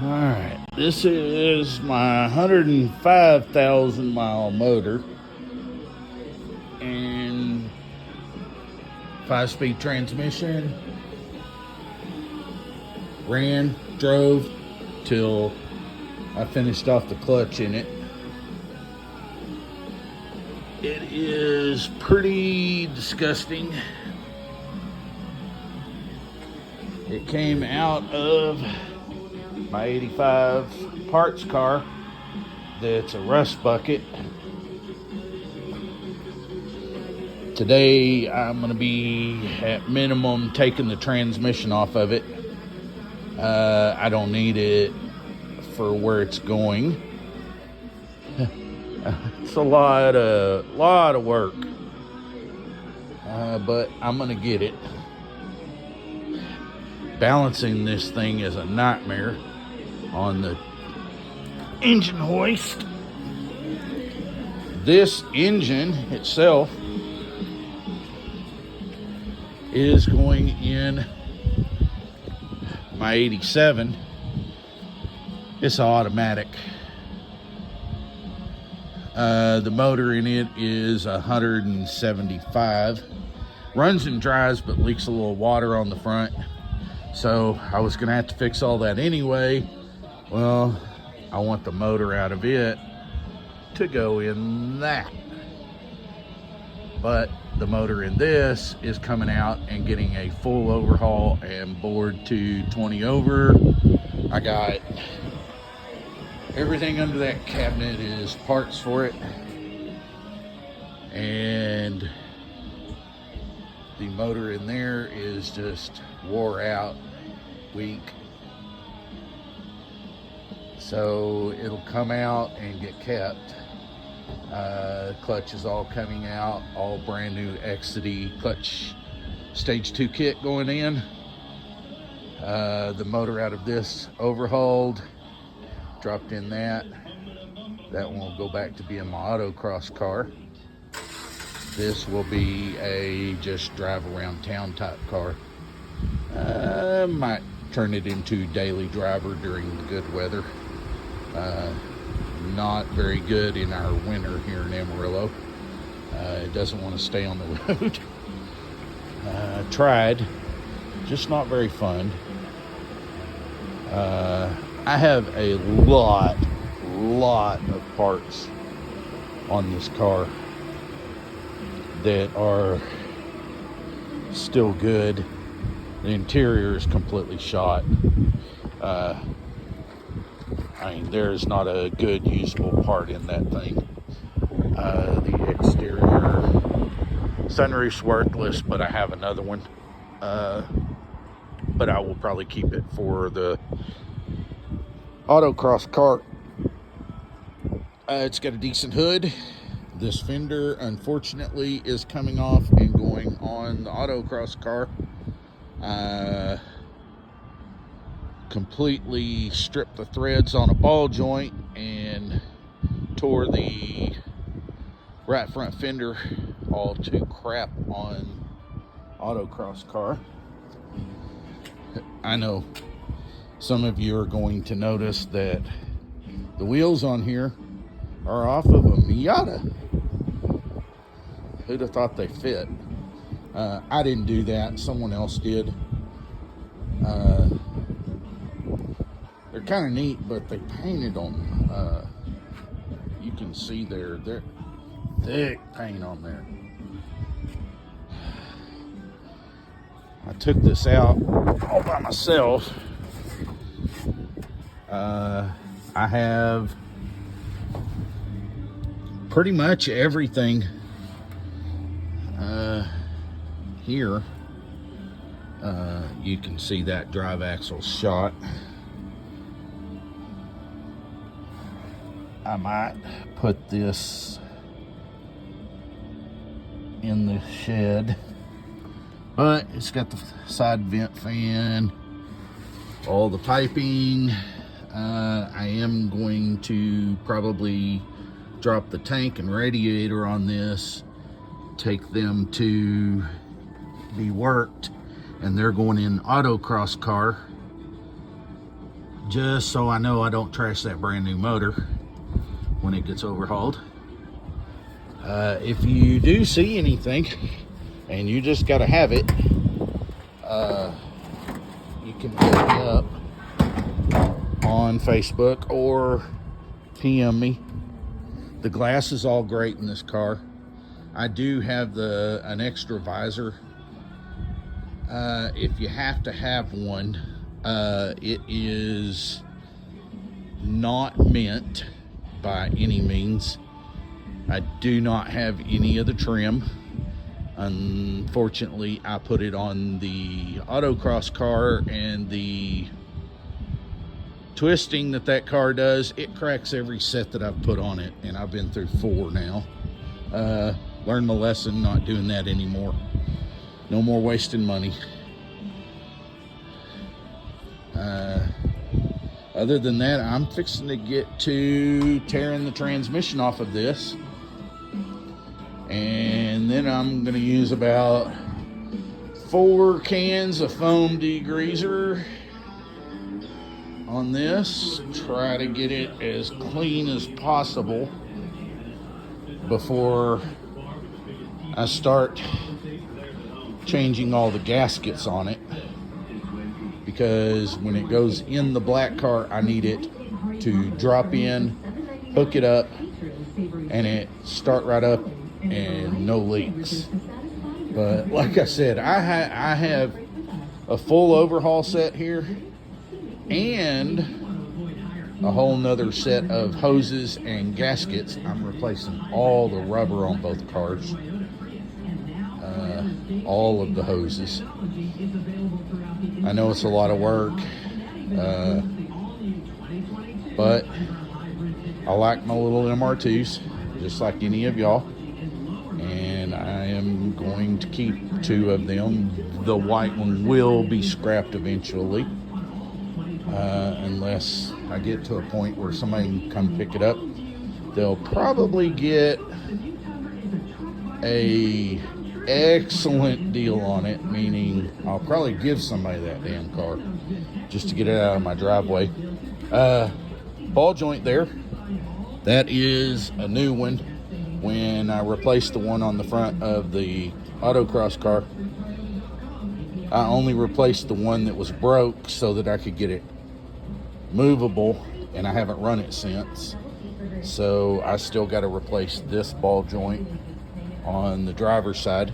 All right, this is my 105,000 mile motor and 5-speed transmission. Drove till I finished off the clutch in it. It is pretty disgusting. It came out of my 85 parts car that's a rust bucket. Today I'm going to be at minimum taking the transmission off of it. I don't need it for where it's going. It's a lot of work, but I'm going to get it. Balancing this thing is a nightmare on the engine hoist. This engine itself is going in my 87. It's automatic. The motor in it is 175. Runs and dries, but leaks a little water on the front. So I was gonna have to fix all that anyway. Well, I want the motor out of it to go in that. But the motor in this is coming out and getting a full overhaul and bored to 20 over. I got everything under that cabinet is parts for it. And the motor in there is just wore out, weak. So it'll come out and get kept. Clutch is all coming out, all brand new Exidy clutch stage 2 kit going in. The motor out of this overhauled, dropped in that. That one will go back to being my autocross car. This will be a just drive around town type car. Might turn it into daily driver during the good weather. Not very good in our winter here in Amarillo. It doesn't want to stay on the road. Tried, just not very fun. I have a lot of parts on this car that are still good. The interior is completely shot. I mean, there's not a good usable part in that thing. The exterior sunroof's worthless, but I have another one. But I will probably keep it for the autocross car. It's got a decent hood. This fender, unfortunately, is coming off and going on the autocross car. Completely stripped the threads on a ball joint and tore the right front fender all to crap on autocross car. I know some of you are going to notice that the wheels on here are off of a Miata. Who'd have thought they fit? I didn't do that. Someone else did. They're kind of neat, but they painted them. You can see they're thick paint on there. I took this out all by myself. I have pretty much everything here. You can see that drive axle shot. I might put this in the shed, but it's got the side vent fan, all the piping. I am going to probably drop the tank and radiator on this, take them to be worked, and they're going in autocross car. just so I know I don't trash that brand new motor when it gets overhauled. If you do see anything and you just got to have it, you can hit me up on Facebook or PM me. The glass is all great in this car. I do have an extra visor. If you have to have one, it is not meant by any means. I do not have any of the trim. Unfortunately, I put it on the autocross car, and the twisting that car does, it cracks every set that I've put on it, and I've been through 4 now. Learned my lesson, not doing that anymore. No more wasting money. Other than that, I'm fixing to get to tearing the transmission off of this. And then I'm going to use about 4 cans of foam degreaser on this. Try to get it as clean as possible before I start changing all the gaskets on it. Because when it goes in the black car, I need it to drop in, hook it up, and it start right up and no leaks. But like I said, I have a full overhaul set here and a whole nother set of hoses and gaskets. I'm replacing all the rubber on both cars, all of the hoses. I know it's a lot of work, but I like my little MR2s just like any of y'all, and I am going to keep 2 of them. The white one will be scrapped eventually, unless I get to a point where somebody can come pick it up. They'll probably get a excellent deal on it, meaning I'll probably give somebody that damn car just to get it out of my driveway. Ball joint there, that is a new one. When I replaced the one on the front of the autocross car, I only replaced the one that was broke so that I could get it movable, and I haven't run it since. So I still got to replace this ball joint on the driver's side.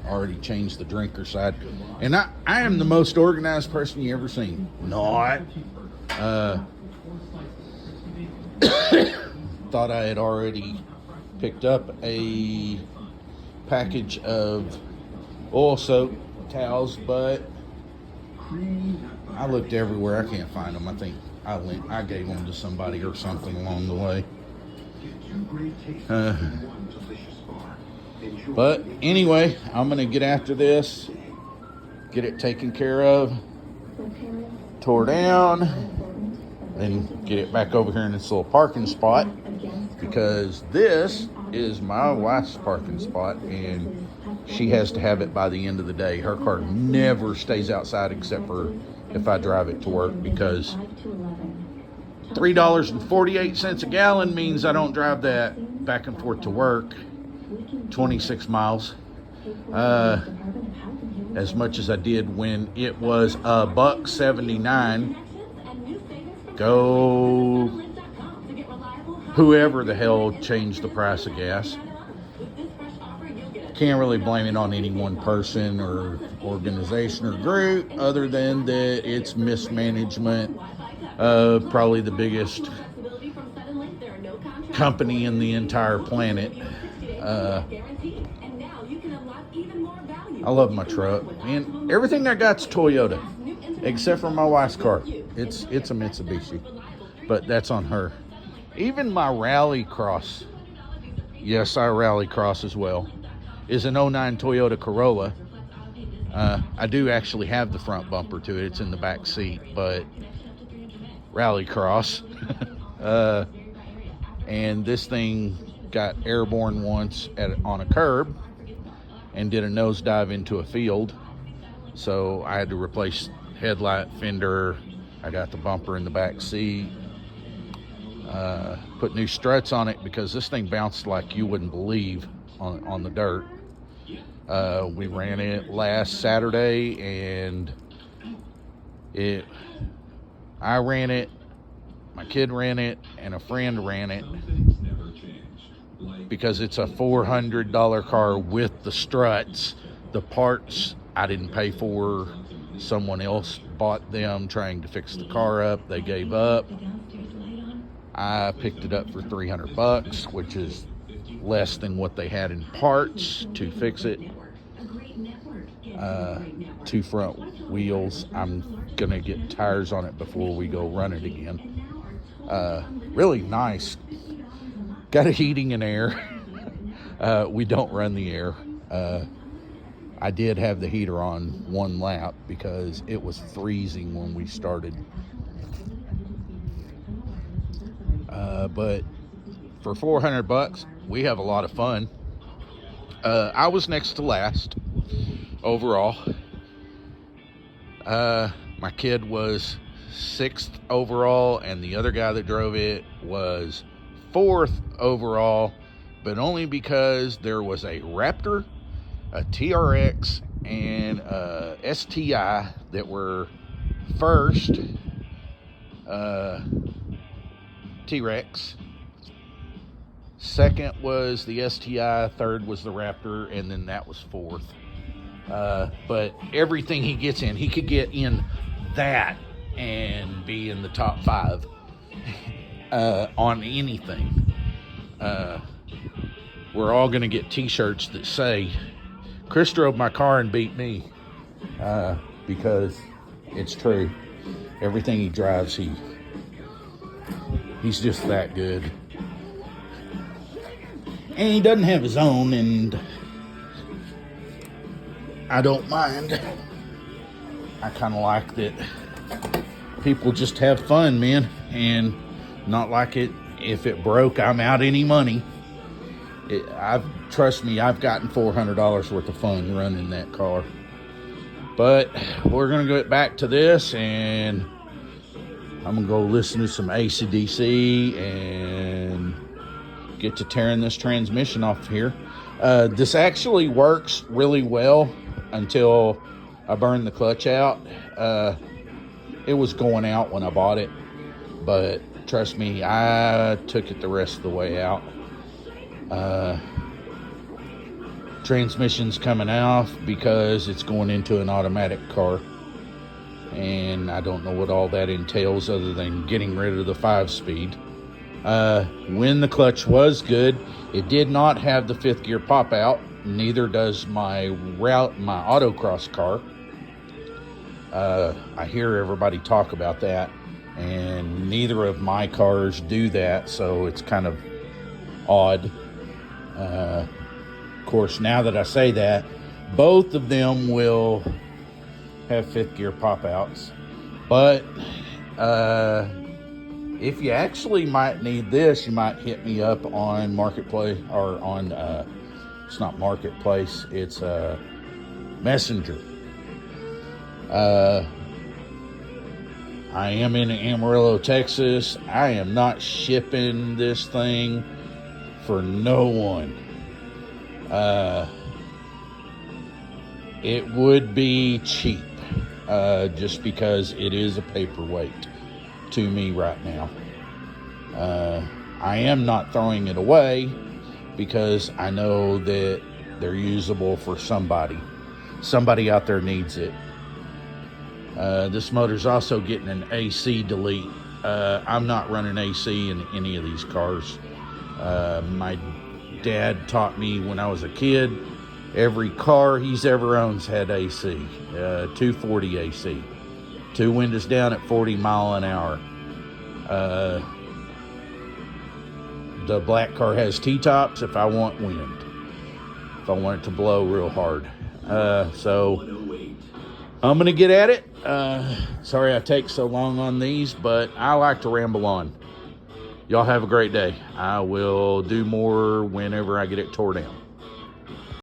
Already changed the drinker side. And I am the most organized person you ever seen. Not. Thought I had already picked up a package of oil soap towels, but I looked everywhere. I can't find them. I think I gave them to somebody or something along the way. But anyway, I'm going to get after this, get it taken care of, tore down, and get it back over here in this little parking spot, because this is my wife's parking spot, and she has to have it by the end of the day. Her car never stays outside except for if I drive it to work, because $3.48 a gallon means I don't drive that back and forth to work 26 miles as much as I did when it was $1.79. Go whoever the hell changed the price of gas. Can't really blame it on any one person or organization or group, other than that it's mismanagement of probably the biggest company in the entire planet. I love my truck, and everything I got's Toyota, except for my wife's car. It's a Mitsubishi, but that's on her. Even my Rally Cross, yes, I Rally Cross as well, is an 09 Toyota Corolla. I do actually have the front bumper to it. It's in the back seat, but Rally Cross. And this thing got airborne once on a curb and did a nosedive into a field. So I had to replace headlight, fender. I got the bumper in the back seat. Put new struts on it because this thing bounced like you wouldn't believe on the dirt. We ran it last Saturday, and I ran it, my kid ran it, and a friend ran it because it's a $400 car with the struts. The parts I didn't pay for. Someone else bought them trying to fix the car up. They gave up. I picked it up for $300, which is less than what they had in parts to fix it. 2 front wheels. I'm gonna get tires on it before we go run it again. Really nice. Got a heating and air. We don't run the air. I did have the heater on 1 lap because it was freezing when we started. But for $400, we have a lot of fun. I was next to last overall. My kid was 6th overall, and the other guy that drove it was 4th overall, but only because there was a Raptor, a TRX, and a STI that were first. T-Rex. Second was the STI, third was the Raptor, and then that was 4th. But everything he gets in, he could get in that and be in the top 5 on anything. We're all going to get t-shirts that say, Chris drove my car and beat me, because it's true. Everything he drives, he's just that good. And he doesn't have his own, and I don't mind. I kind of like that people just have fun, man, and not like it. If it broke, I'm out any money. Trust me, I've gotten $400 worth of fun running that car. But we're gonna get back to this, and I'm gonna go listen to some AC/DC and get to tearing this transmission off here. This actually works really well until I burned the clutch out. It was going out when I bought it, but trust me, I took it the rest of the way out. Transmission's coming off because it's going into an automatic car, and I don't know what all that entails other than getting rid of the 5-speed. When the clutch was good, it did not have the 5th gear pop out. Neither does my autocross car. I hear everybody talk about that, and neither of my cars do that, so it's kind of odd. Of course, now that I say that, both of them will have 5th gear pop outs, but if you actually might need this, you might hit me up on Marketplace, or on, it's not Marketplace, it's Messenger. I am in Amarillo, Texas. I am not shipping this thing for no one. It would be cheap, just because it is a paperweight to me right now. I am not throwing it away because I know that they're usable for somebody. Somebody out there needs it. This motor's also getting an AC delete. I'm not running AC in any of these cars. My dad taught me when I was a kid, every car he's ever owned had AC, 240 AC. 2 windows down at 40 mile an hour. The black car has T-tops if I want wind, if I want it to blow real hard. So I'm gonna get at it. Sorry I take so long on these, but I like to ramble on. Y'all have a great day. I will do more whenever I get it tore down.